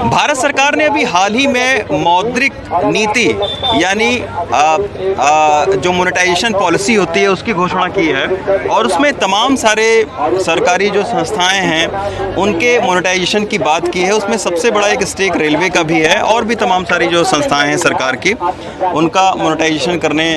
भारत सरकार ने अभी हाल ही में मौद्रिक नीति यानी जो मोनेटाइजेशन पॉलिसी होती है उसकी घोषणा की है और उसमें तमाम सारे सरकारी जो संस्थाएं हैं उनके मोनेटाइजेशन की बात की है। उसमें सबसे बड़ा एक स्टेक रेलवे का भी है और भी तमाम सारी जो संस्थाएं हैं सरकार की उनका मोनेटाइजेशन करने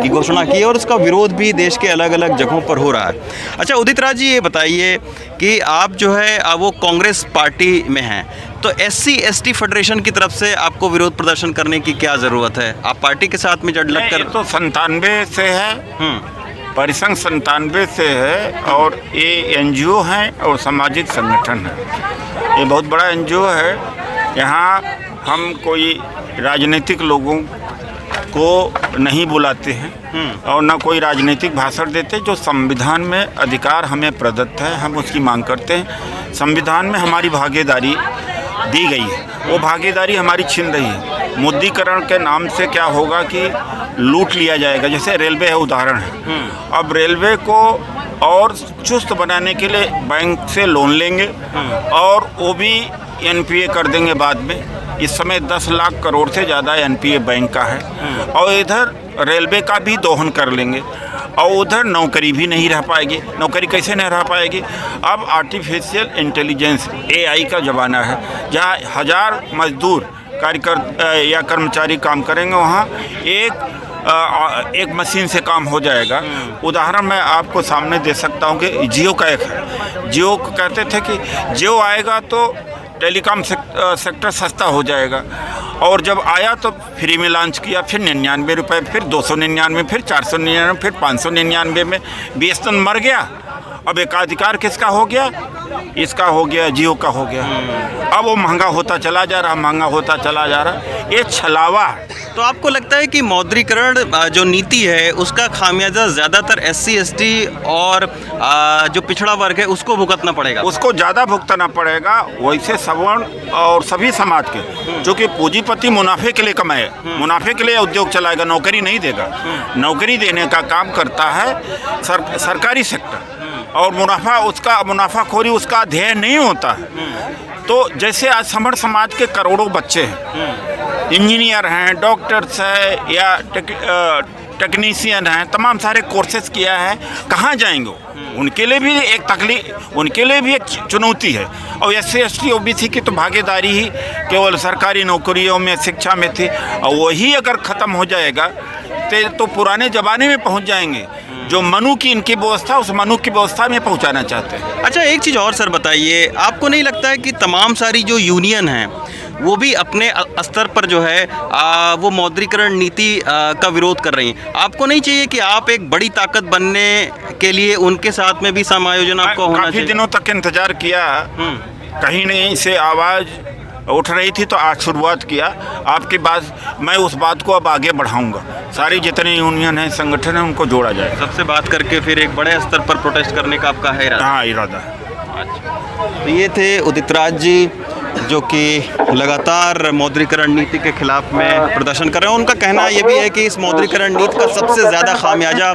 की घोषणा की है और उसका विरोध भी देश के अलग अलग जगहों पर हो रहा है। अच्छा उदित राज जी, ये बताइए कि आप जो है वो कांग्रेस पार्टी में हैं, तो SC/ST फेडरेशन की तरफ से आपको विरोध प्रदर्शन करने की क्या ज़रूरत है? आप पार्टी के साथ में जड़ लग कर तो 97 से है, परिसंघ 97 से है और ये NGO हैं और सामाजिक संगठन है। ये बहुत बड़ा NGO है। यहाँ हम कोई राजनीतिक लोगों को नहीं बुलाते हैं और ना कोई राजनीतिक भाषण देते। जो संविधान में अधिकार हमें प्रदत्त है हम उसकी मांग करते हैं। संविधान में हमारी भागीदारी दी गई है, वो भागीदारी हमारी छीन रही है। मुद्रीकरण के नाम से क्या होगा कि लूट लिया जाएगा। जैसे रेलवे है उदाहरण है, अब रेलवे को और चुस्त बनाने के लिए बैंक से लोन लेंगे और वो भी NPA कर देंगे बाद में। इस समय 10 लाख करोड़ से ज़्यादा NPA बैंक का है और इधर रेलवे का भी दोहन कर लेंगे और उधर नौकरी भी नहीं रह पाएगी। नौकरी कैसे नहीं रह पाएगी? अब आर्टिफिशियल इंटेलिजेंस AI का ज़माना है, जहाँ 1000 मजदूर कार्यकर्ता या कर्मचारी काम करेंगे, वहाँ एक मशीन से काम हो जाएगा। उदाहरण मैं आपको सामने दे सकता हूँ कि जियो का एक है। जियो को कहते थे कि जियो आएगा तो टेलीकॉम सेक्टर सस्ता हो जाएगा और जब आया तो फ्री में लॉन्च किया, फिर 99 रुपये, फिर 299, फिर 499, फिर 599 में BSNL मर गया। अब एकाधिकार किसका हो गया? इसका हो गया, जियो का हो गया। अब वो महंगा होता चला जा रहा, महंगा होता चला जा रहा। ये छलावा है। तो आपको लगता है कि मौद्रीकरण जो नीति है उसका खामियाजा ज़्यादातर SC/ST और जो पिछड़ा वर्ग है उसको भुगतना पड़ेगा? उसको ज़्यादा भुगतना पड़ेगा। वैसे सवर्ण और सभी समाज के, जो कि पूंजीपति मुनाफे के लिए कमाए, मुनाफे के लिए उद्योग चलाएगा, नौकरी नहीं देगा। नौकरी देने का काम करता है सरकारी सेक्टर और मुनाफाखोरी उसका ध्येय नहीं होता है। तो जैसे आज समर्थ समाज के करोड़ों बच्चे हैं, इंजीनियर हैं, डॉक्टर्स हैं या टेक्नीशियन हैं, तमाम सारे कोर्सेज किया है, कहाँ जाएंगे? उनके लिए भी एक तकलीफ, उनके लिए भी एक चुनौती है। और SC/ST OBC की तो भागीदारी ही केवल सरकारी नौकरियों में, शिक्षा में थी और वही अगर ख़त्म हो जाएगा तो पुराने ज़माने में पहुंच जाएंगे। जो मनु की इनकी व्यवस्था, उस मनु की व्यवस्था में पहुंचाना चाहते हैं। अच्छा एक चीज़ और सर बताइए, आपको नहीं लगता है कि तमाम सारी जो यूनियन हैं वो भी अपने स्तर पर जो है वो मौद्रीकरण नीति का विरोध कर रही हैं? आपको नहीं चाहिए कि आप एक बड़ी ताकत बनने के लिए उनके साथ में भी समायोजन आपको होना चाहिए? काफ़ी दिनों तक इंतजार किया, कहीं नहीं से आवाज़ उठ रही थी तो आज शुरुआत किया। आपकी बात, मैं उस बात को अब आगे बढ़ाऊंगा। सारी जितने यूनियन हैं, संगठन हैं, उनको जोड़ा जाए। सबसे बात करके फिर एक बड़े स्तर पर प्रोटेस्ट करने का आपका है इरादा? हाँ, इरादा है। अच्छा, तो ये थे उदित राज जी जो कि लगातार मौद्रीकरण नीति के खिलाफ में प्रदर्शन कर रहे हैं। उनका कहना ये भी है कि इस मौद्रीकरण नीति का सबसे ज़्यादा खामियाजा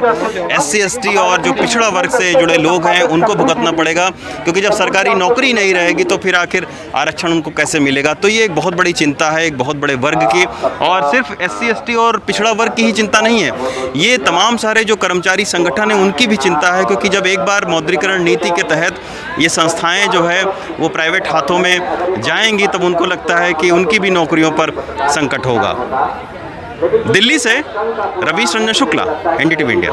SC/ST और जो पिछड़ा वर्ग से जुड़े लोग हैं उनको भुगतना पड़ेगा, क्योंकि जब सरकारी नौकरी नहीं रहेगी तो फिर आखिर आरक्षण उनको कैसे मिलेगा। तो ये एक बहुत बड़ी चिंता है एक बहुत बड़े वर्ग की, और सिर्फ SC/ST और पिछड़ा वर्ग की ही चिंता नहीं है, ये तमाम सारे जो कर्मचारी संगठन हैं उनकी भी चिंता है। क्योंकि जब एक बार मौद्रीकरण नीति के तहत ये संस्थाएँ जो है वो प्राइवेट हाथों में जाएंगी तब उनको लगता है कि उनकी भी नौकरियों पर संकट होगा। दिल्ली से रवीश रंजन शुक्ला, NDTV इंडिया।